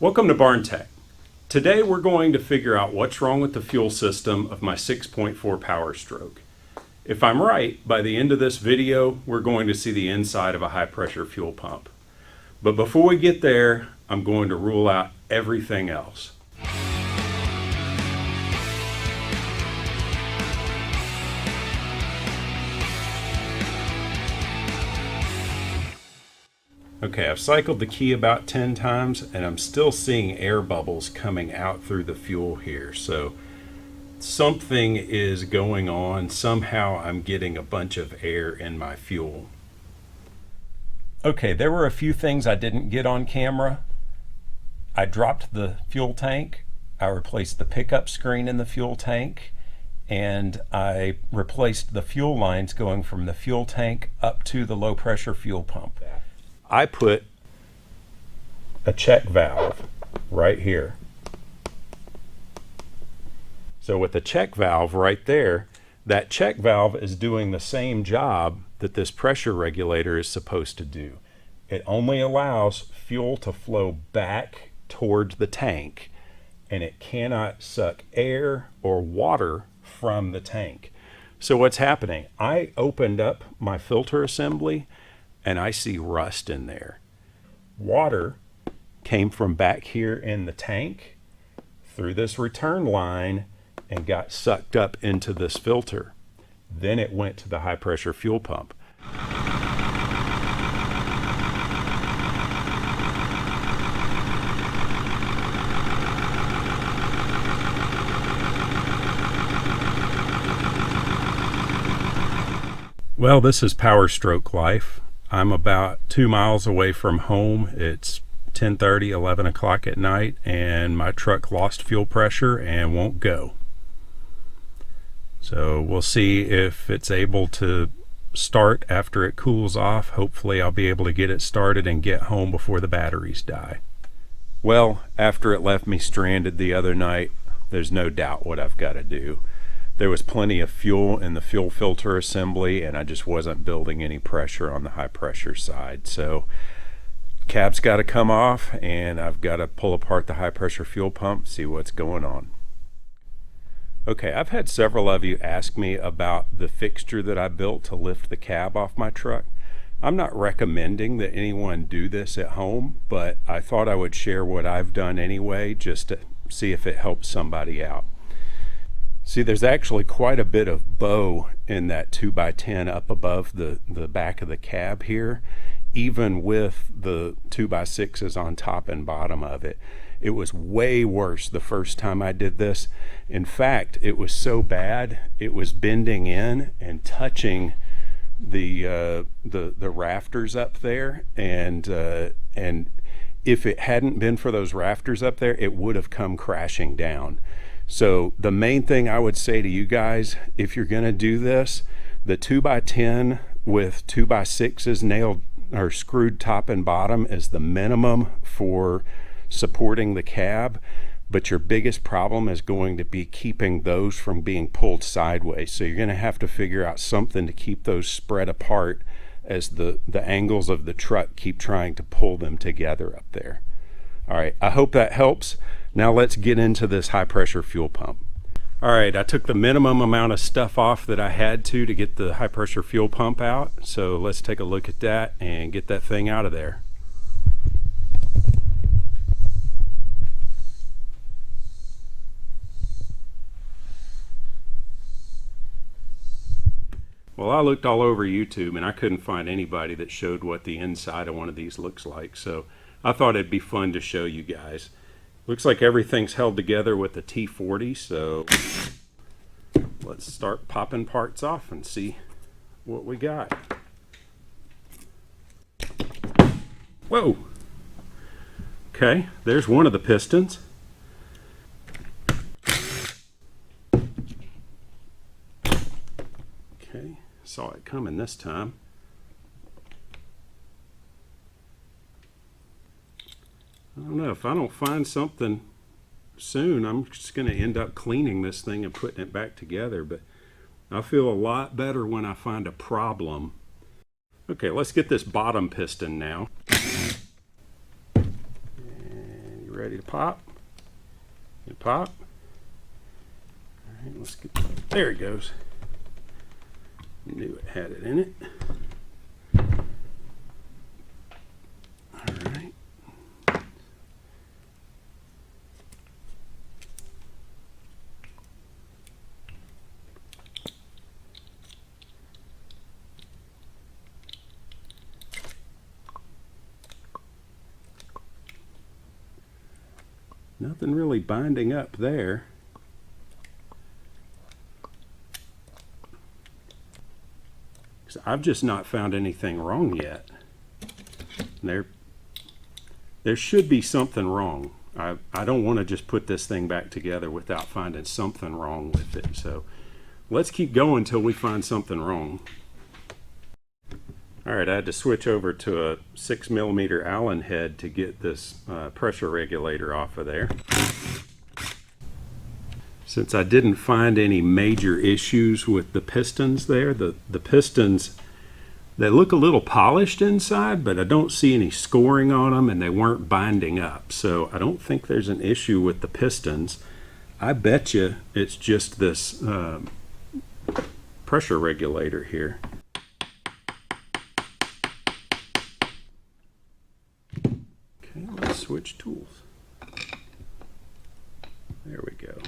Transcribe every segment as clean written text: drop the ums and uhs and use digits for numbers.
Welcome to Barn Tech. Today we're going to figure out what's wrong with the fuel system of my 6.4 Powerstroke. If I'm right, by the end of this video, we're going to see the inside of a high pressure fuel pump. But before we get there, I'm going to rule out everything else. Okay, I've cycled the key about 10 times and I'm still seeing air bubbles coming out through the fuel here. So something is going on. Somehow I'm getting a bunch of air in my fuel. Okay, there were a few things I didn't get on camera. I dropped the fuel tank. I replaced the pickup screen in the fuel tank. And I replaced the fuel lines going from the fuel tank up to the low pressure fuel pump. I put a check valve right here. So with the check valve right there, that check valve is doing the same job that this pressure regulator is supposed to do. It only allows fuel to flow back towards the tank, and it cannot suck air or water from the tank. So what's happening? I opened up my filter assembly and I see rust in there. Water came from back here in the tank through this return line and got sucked up into this filter. Then it went to the high pressure fuel pump. Well, this is Powerstroke life. I'm about 2 miles away from home. It's 10:30, 11 o'clock at night, and my truck lost fuel pressure and won't go. So we'll see if it's able to start after it cools off. Hopefully I'll be able to get it started and get home before the batteries die. Well, after it left me stranded the other night, there's no doubt what I've got to do. There was plenty of fuel in the fuel filter assembly and I just wasn't building any pressure on the high pressure side. So cab's got to come off and I've got to pull apart the high pressure fuel pump, see what's going on. Okay, I've had several of you ask me about the fixture that I built to lift the cab off my truck. I'm not recommending that anyone do this at home, but I thought I would share what I've done anyway, just to see if it helps somebody out. See, there's actually quite a bit of bow in that 2x10 up above the back of the cab here, even with the 2x6s on top and bottom of it. It was way worse the first time I did this. In fact, it was so bad, it was bending in and touching the rafters up there, and if it hadn't been for those rafters up there, it would have come crashing down. So the main thing I would say to you guys, if you're going to do this, the 2x10 with 2x6s nailed or screwed top and bottom is the minimum for supporting the cab, but your biggest problem is going to be keeping those from being pulled sideways. So you're going to have to figure out something to keep those spread apart as the angles of the truck keep trying to pull them together up there. All right, I hope that helps. Now let's get into this high pressure fuel pump. All right, I took the minimum amount of stuff off that I had to get the high pressure fuel pump out. So let's take a look at that and get that thing out of there. Well, I looked all over YouTube and I couldn't find anybody that showed what the inside of one of these looks like. So I thought it'd be fun to show you guys. Looks like everything's held together with a T40, so let's start popping parts off and see what we got. Whoa! Okay, there's one of the pistons. Okay, saw it coming this time. I don't know, if I don't find something soon, I'm just going to end up cleaning this thing and putting it back together, but I feel a lot better when I find a problem. Okay, let's get this bottom piston now. And ready to pop. You pop. All right, let's get, there it goes. Knew it had it in it. All right. Nothing really binding up there. So I've just not found anything wrong yet. There should be something wrong. I don't want to just put this thing back together without finding something wrong with it. So let's keep going until we find something wrong. All right, I had to switch over to a 6mm Allen head to get this pressure regulator off of there. Since I didn't find any major issues with the pistons there, the pistons, they look a little polished inside, but I don't see any scoring on them, and they weren't binding up. So I don't think there's an issue with the pistons. I bet you it's just this pressure regulator here. Okay, let's switch tools. There we go.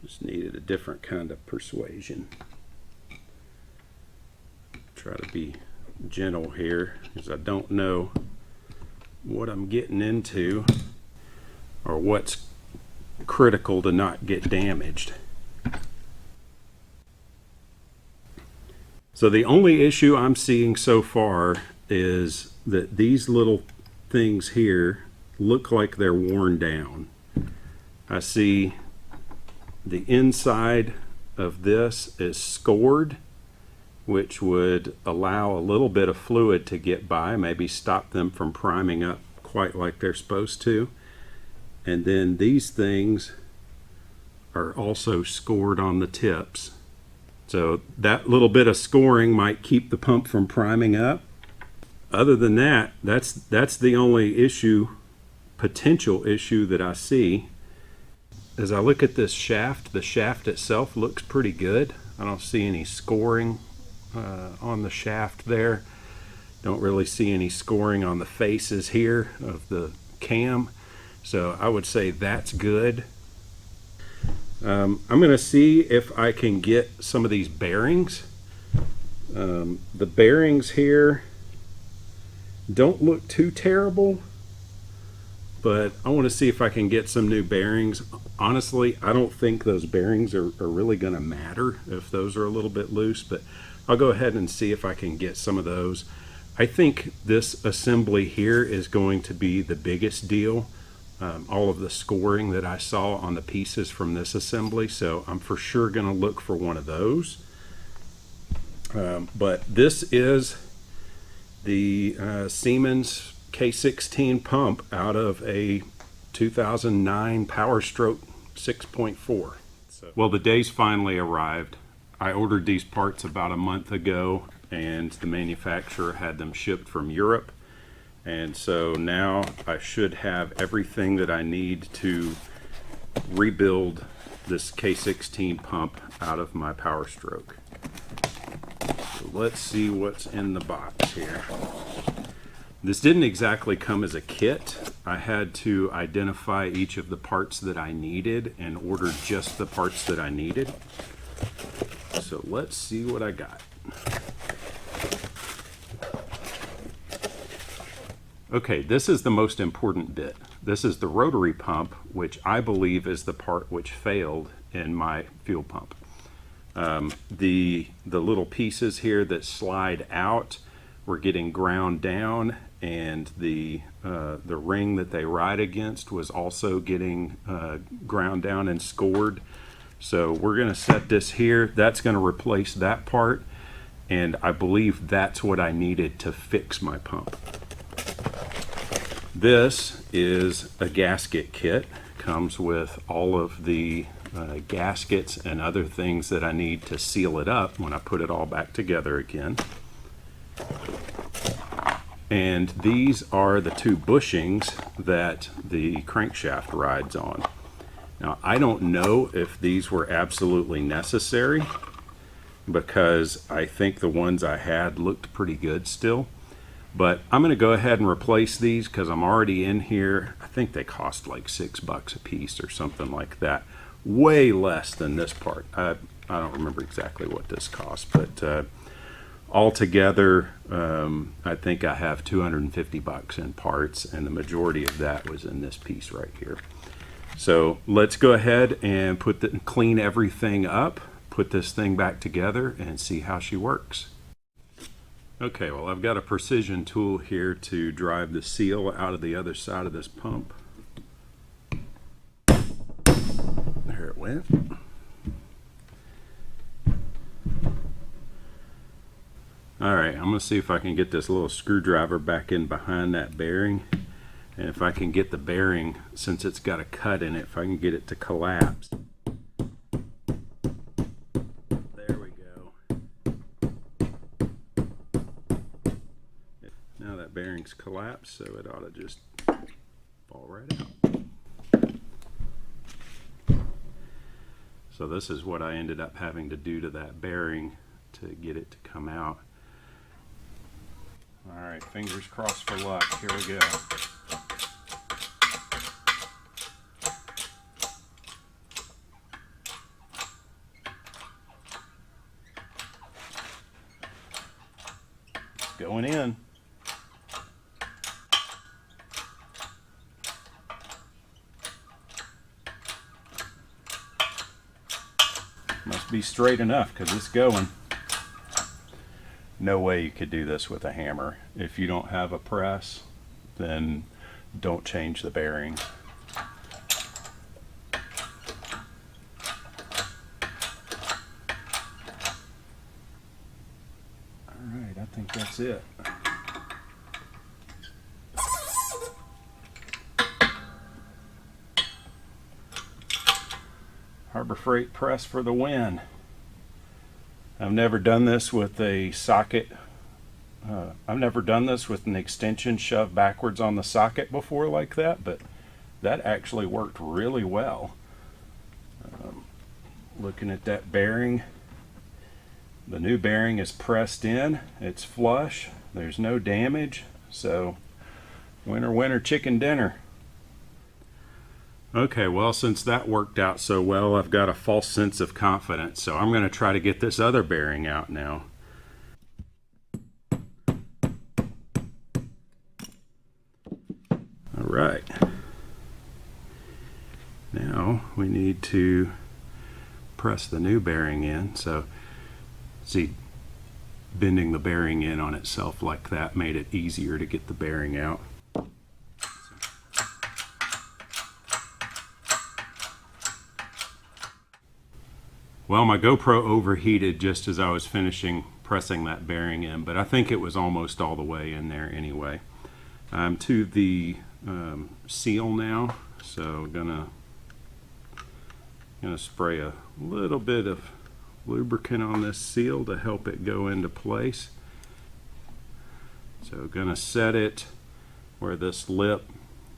Just needed a different kind of persuasion. Try to be gentle here because I don't know what I'm getting into or what's critical to not get damaged. So the only issue I'm seeing so far is that these little things here look like they're worn down. I see the inside of this is scored, which would allow a little bit of fluid to get by, maybe stop them from priming up quite like they're supposed to. And then these things are also scored on the tips. So that little bit of scoring might keep the pump from priming up. Other than that, that's the only issue, potential issue that I see. As I look at this shaft, the shaft itself looks pretty good. I don't see any scoring on the shaft there. Don't really see any scoring on the faces here of the cam. So I would say that's good. I'm going to see if I can get some of these bearings. The bearings here don't look too terrible, but I want to see if I can get some new bearings. Honestly, I don't think those bearings are really going to matter if those are a little bit loose, but I'll go ahead and see if I can get some of those. I think this assembly here is going to be the biggest deal. All of the scoring that I saw on the pieces from this assembly, so I'm for sure going to look for one of those. But this is the Siemens K16 pump out of a 2009 Powerstroke 6.4. Well, the days finally arrived. I ordered these parts about a month ago, and the manufacturer had them shipped from Europe. And so now I should have everything that I need to rebuild this K16 pump out of my Powerstroke. So let's see what's in the box here. This didn't exactly come as a kit. I had to identify each of the parts that I needed and order just the parts that I needed. So let's see what I got. Okay, this is the most important bit. This is the rotary pump, which I believe is the part which failed in my fuel pump. The little pieces here that slide out were getting ground down, and the ring that they ride against was also getting ground down and scored. So we're going to set this here. That's going to replace that part, and I believe that's what I needed to fix my pump. This is a gasket kit. Comes with all of the gaskets and other things that I need to seal it up when I put it all back together again. And these are the two bushings that the crankshaft rides on. Now, I don't know if these were absolutely necessary, because I think the ones I had looked pretty good still. But I'm going to go ahead and replace these because I'm already in here. I think they cost like $6 a piece or something like that. Way less than this part. I don't remember exactly what this cost, but altogether, I think I have $250 in parts, and the majority of that was in this piece right here. So let's go ahead and clean everything up, put this thing back together, and see how she works. Okay, well, I've got a precision tool here to drive the seal out of the other side of this pump. There it went. Alright, I'm going to see if I can get this little screwdriver back in behind that bearing. And if I can get the bearing, since it's got a cut in it, if I can get it to collapse. There we go. Now that bearing's collapsed, so it ought to just fall right out. So this is what I ended up having to do to that bearing to get it to come out. Alright, fingers crossed for luck. Here we go. It's going in. Must be straight enough because it's going. No way you could do this with a hammer. If you don't have a press, then don't change the bearing. Alright, I think that's it. Harbor Freight press for the win. I've never done this with a socket. I've never done this with an extension shoved backwards on the socket before like that, but that actually worked really well. Looking at that bearing, the new bearing is pressed in, it's flush, there's no damage, so winner winner chicken dinner. Okay, well, since that worked out so well, I've got a false sense of confidence, so I'm going to try to get this other bearing out now. All right. Now we need to press the new bearing in. So, see, bending the bearing in on itself like that made it easier to get the bearing out. Well, my GoPro overheated just as I was finishing pressing that bearing in, but I think it was almost all the way in there anyway. I'm to the seal now, so gonna spray a little bit of lubricant on this seal to help it go into place. So gonna set it where this lip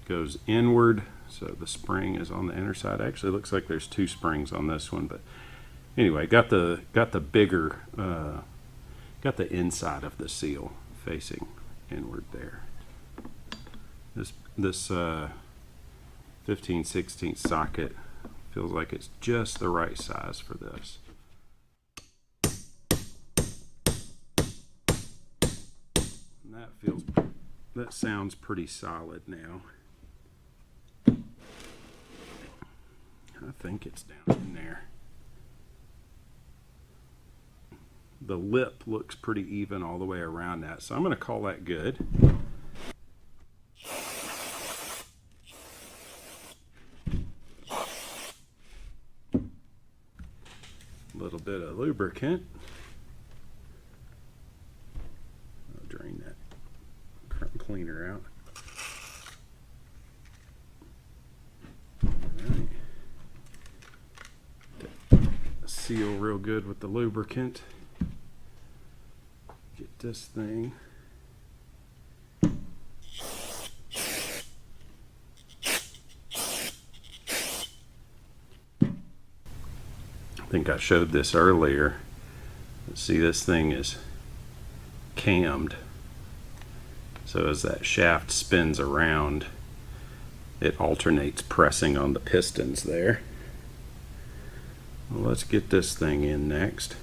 goes inward, so the spring is on the inner side. Actually, it looks like there's two springs on this one, but anyway, got the bigger, got the inside of the seal facing inward there. This 15/16 socket feels like it's just the right size for this. And that sounds pretty solid now. I think it's down in there. The lip looks pretty even all the way around that, so I'm going to call that good. A little bit of lubricant. I'll drain that cleaner out. All right. Seal real good with the lubricant. Get this thing I think I showed this earlier. See, this thing is cammed. So as that shaft spins around, it alternates pressing on the pistons there. Well, let's get this thing in next.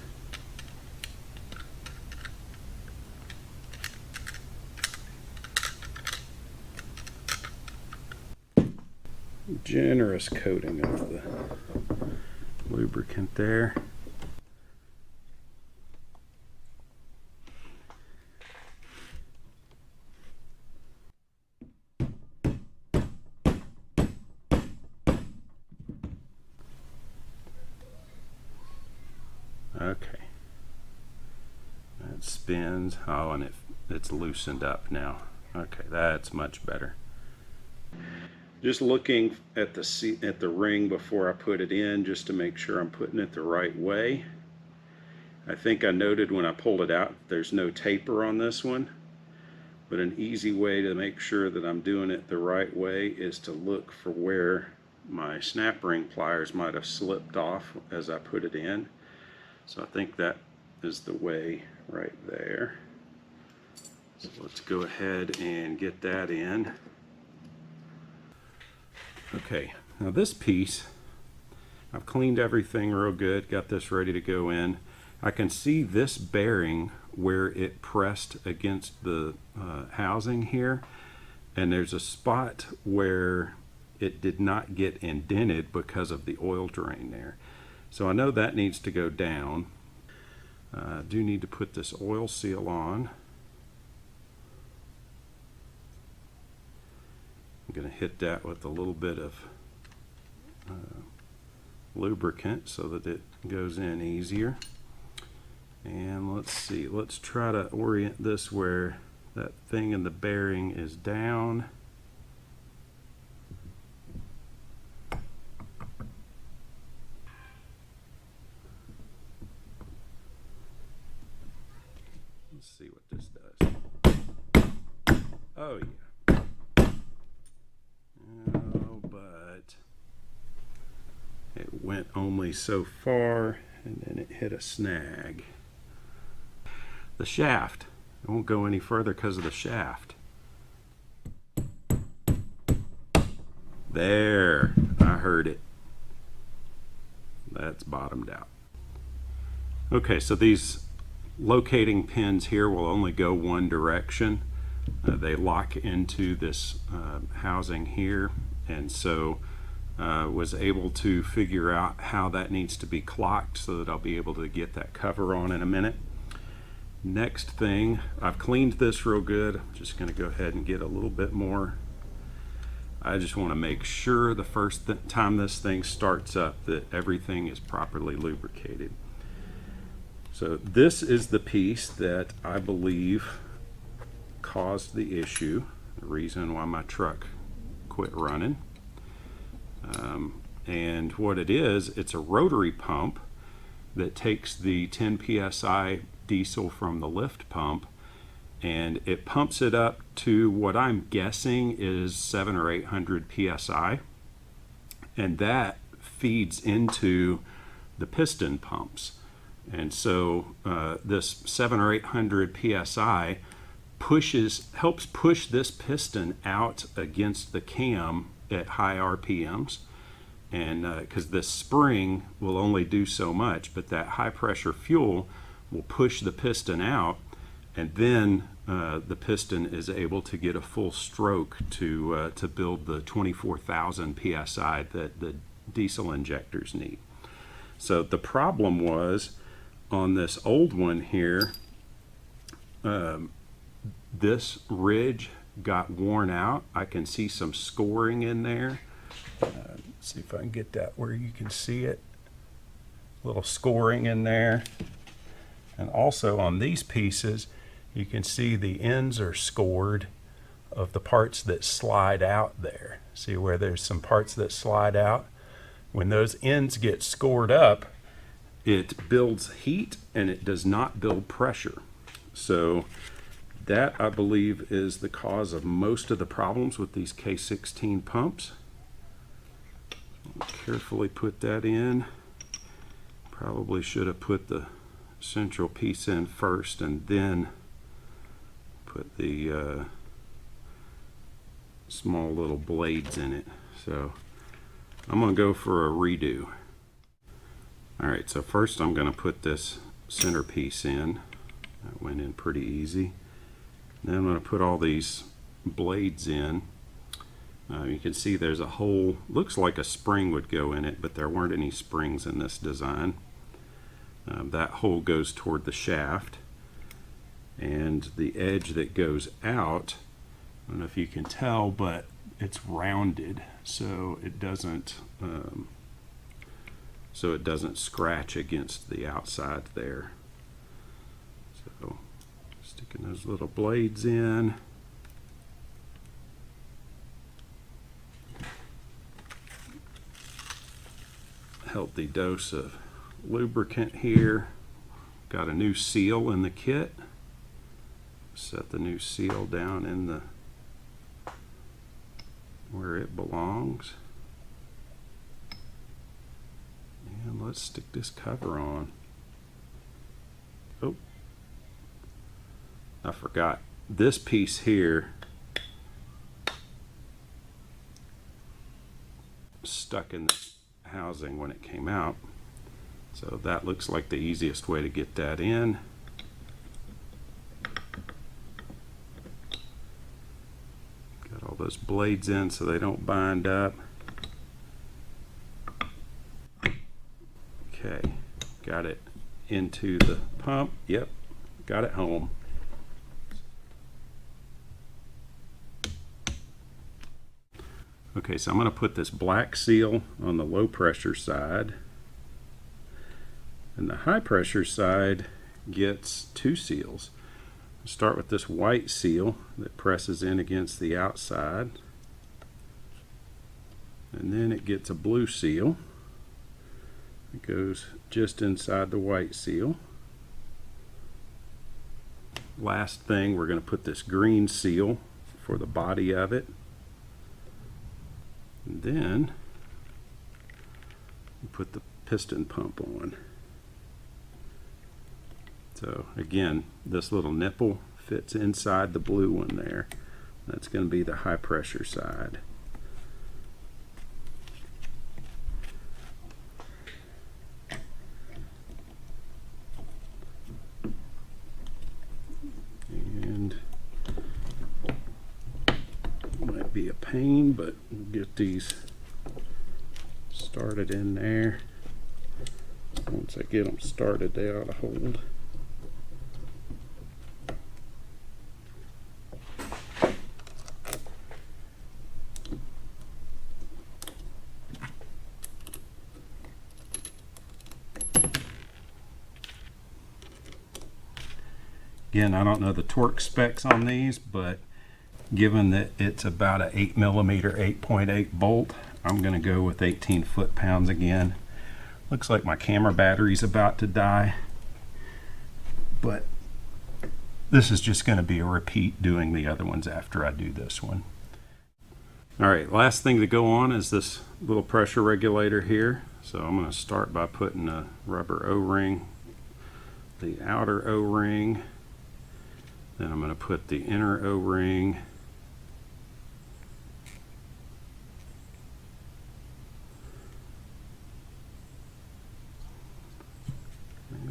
Generous coating of the lubricant there. Okay, that spins. Oh, and it's loosened up now. Okay, that's much better. Just looking at the ring before I put it in, just to make sure I'm putting it the right way. I think I noted when I pulled it out there's no taper on this one, but an easy way to make sure that I'm doing it the right way is to look for where my snap ring pliers might have slipped off as I put it in. So I think that is the way right there. So let's go ahead and get that in. Okay, now this piece, I've cleaned everything real good, got this ready to go in. I can see this bearing where it pressed against the housing here, and there's a spot where it did not get indented because of the oil drain there. So I know that needs to go down. I do need to put this oil seal on. I'm going to hit that with a little bit of lubricant so that it goes in easier. And let's see, let's try to orient this where that thing in the bearing is down. Let's see what this does. Oh yeah. Oh, but it went only so far and then it hit a snag. The shaft, it won't go any further because of the shaft. There, I heard it. That's bottomed out. Okay, so these locating pins here will only go one direction. They lock into this housing here, and so was able to figure out how that needs to be clocked so that I'll be able to get that cover on in a minute. Next thing, I've cleaned this real good. I'm just going to go ahead and get a little bit more. I just want to make sure the first time this thing starts up that everything is properly lubricated. So this is the piece that I believe caused the issue, the reason why my truck quit running. And what it is, it's a rotary pump that takes the 10 psi diesel from the lift pump and it pumps it up to what I'm guessing is 700 or 800 psi, and that feeds into the piston pumps. And so this 700 or 800 psi helps push this piston out against the cam at high RPMs, and because this spring will only do so much, but that high pressure fuel will push the piston out, and then the piston is able to get a full stroke to build the 24,000 psi that the diesel injectors need. So the problem was on this old one here, this ridge got worn out. I can see some scoring in there. Let's see if I can get that where you can see it. Little scoring in there. And also on these pieces, you can see the ends are scored of the parts that slide out there. See where there's some parts that slide out? When those ends get scored up, it builds heat and it does not build pressure. So that, I believe, is the cause of most of the problems with these K16 pumps. Carefully put that in. Probably should have put the central piece in first and then put the small little blades in it. So I'm going to go for a redo. Alright, so first I'm going to put this center piece in. That went in pretty easy. Then I'm going to put all these blades in. You can see there's a hole, looks like a spring would go in it, but there weren't any springs in this design. That hole goes toward the shaft, and the edge that goes out, I don't know if you can tell, but it's rounded so it doesn't scratch against the outside there. So sticking those little blades in. Healthy dose of lubricant here. Got a new seal in the kit. Set the new seal down in the where it belongs. And let's stick this cover on. Oh, I forgot. This piece here stuck in the housing when it came out. So that looks like the easiest way to get that in. Got all those blades in so they don't bind up. Okay, got it into the pump. Yep, got it home. Okay, so I'm going to put this black seal on the low pressure side, and the high pressure side gets two seals. I'll start with this white seal that presses in against the outside, and then it gets a blue seal. It goes just inside the white seal. Last thing, we're going to put this green seal for the body of it. And then we put the piston pump on. So again, this little nipple fits inside the blue one there. That's going to be the high pressure side. And might be a pain, but we'll get these started in there. Once I get them started, they ought to hold. Again, I don't know the torque specs on these, but given that it's about an 8mm 8.8 bolt, I'm going to go with 18 foot-pounds again. Looks like my camera battery's about to die, but this is just going to be a repeat doing the other ones after I do this one. Alright, last thing to go on is this little pressure regulator here. So I'm going to start by putting a rubber O-ring, the outer O-ring, then I'm going to put the inner O-ring,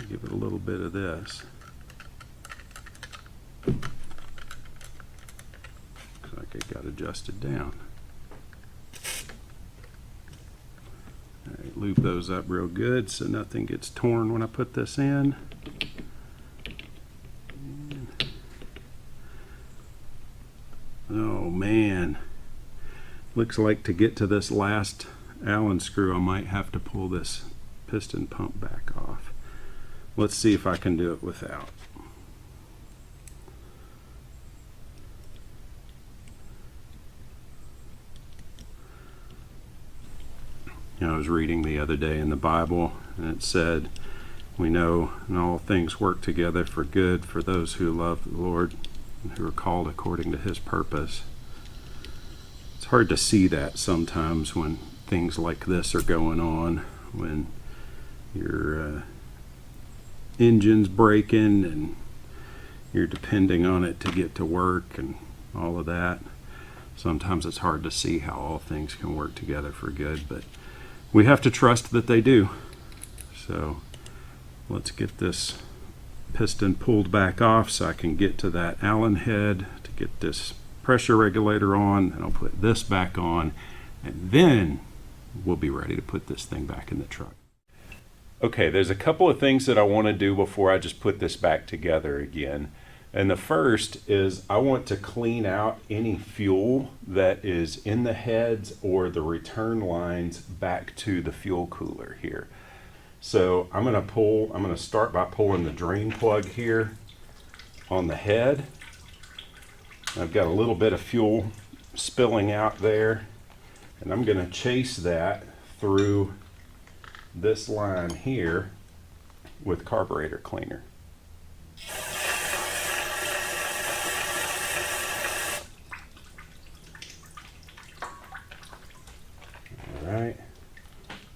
give it a little bit of this. Looks like it got adjusted down. Alright, lube those up real good so nothing gets torn when I put this in. Oh man, looks like to get to this last Allen screw I might have to pull this piston pump back off. Let's see if I can do it without. You know, I was reading the other day in the Bible, and it said, we know and all things work together for good for those who love the Lord and who are called according to his purpose. It's hard to see that sometimes when things like this are going on, when your engine's breaking and you're depending on it to get to work and all of that. Sometimes it's hard to see how all things can work together for good, but we have to trust that they do. So let's get this piston pulled back off so I can get to that Allen head to get this pressure regulator on, and I'll put this back on, and then we'll be ready to put this thing back in the truck. Okay, there's a couple of things that I want to do before I just put this back together again. And the first is I want to clean out any fuel that is in the heads or the return lines back to the fuel cooler here. So I'm going to start by pulling the drain plug here on the head. I've got a little bit of fuel spilling out there, and I'm going to chase that through this line here with carburetor cleaner. Alright,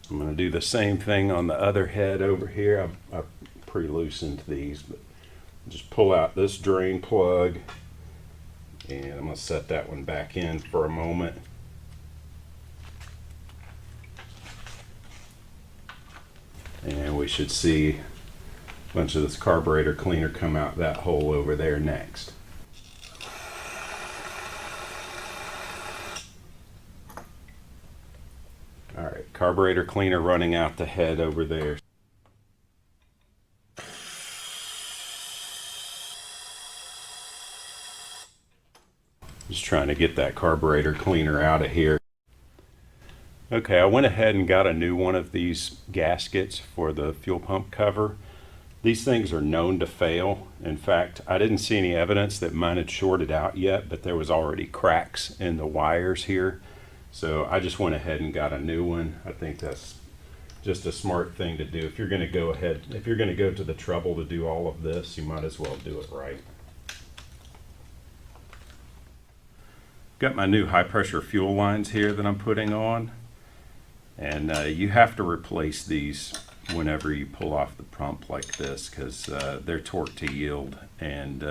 I'm going to do the same thing on the other head over here. I've pre-loosened these, but just pull out this drain plug, and I'm going to set that one back in for a moment. And we should see a bunch of this carburetor cleaner come out that hole over there next. Alright, carburetor cleaner running out the head over there. Just trying to get that carburetor cleaner out of here. Okay, I went ahead and got a new one of these gaskets for the fuel pump cover. These things are known to fail. In fact, I didn't see any evidence that mine had shorted out yet, but there was already cracks in the wires here. So I just went ahead and got a new one. I think that's just a smart thing to do. If you're going to go ahead, if you're going to go to the trouble to do all of this, you might as well do it right. Got my new high pressure fuel lines here that I'm putting on. And you have to replace these whenever you pull off the pump like this, because they're torque to yield, and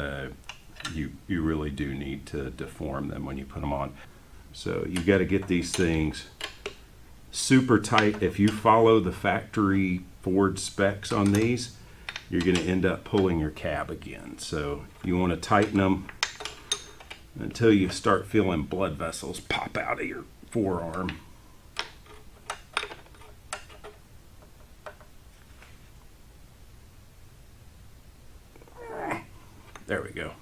you really do need to deform them when you put them on. So you got to get these things super tight. If you follow the factory Ford specs on these, you're going to end up pulling your cab again. So you want to tighten them until you start feeling blood vessels pop out of your forearm. There we go.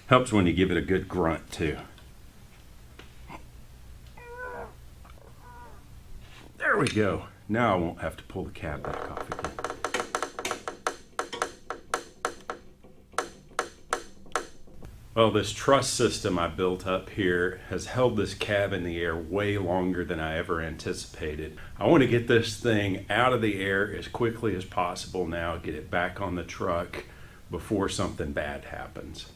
Helps when you give it a good grunt too. There we go. Now I won't have to pull the cab back off again. Well, this truss system I built up here has held this cab in the air way longer than I ever anticipated. I want to get this thing out of the air as quickly as possible now, get it back on the truck before something bad happens.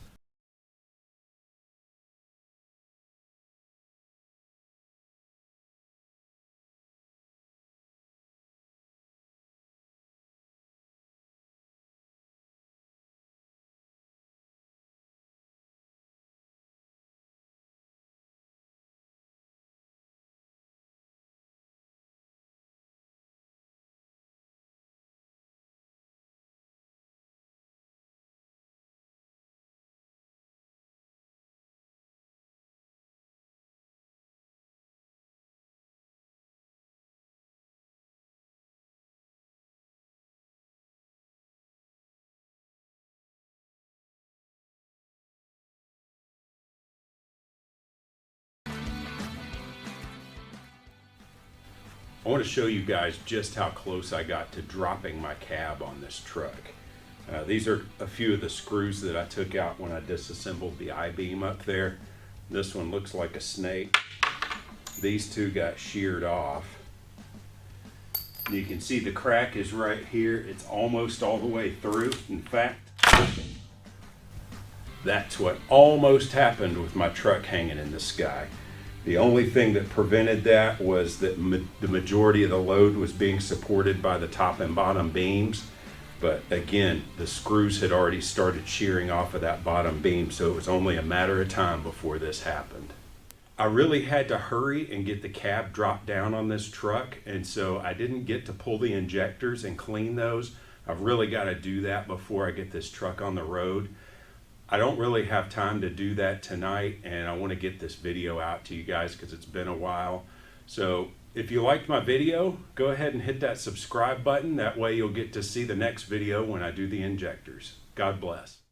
I want to show you guys just how close I got to dropping my cab on this truck. These are a few of the screws that I took out when I disassembled the I-beam up there. This one looks like a snake. These two got sheared off. You can see the crack is right here. It's almost all the way through. In fact, that's what almost happened with my truck hanging in the sky. The only thing that prevented that was that the majority of the load was being supported by the top and bottom beams. But again, the screws had already started shearing off of that bottom beam, so it was only a matter of time before this happened. I really had to hurry and get the cab dropped down on this truck, and so I didn't get to pull the injectors and clean those. I've really got to do that before I get this truck on the road. I don't really have time to do that tonight, and I want to get this video out to you guys because it's been a while. So if you liked my video, go ahead and hit that subscribe button. That way you'll get to see the next video when I do the injectors. God bless.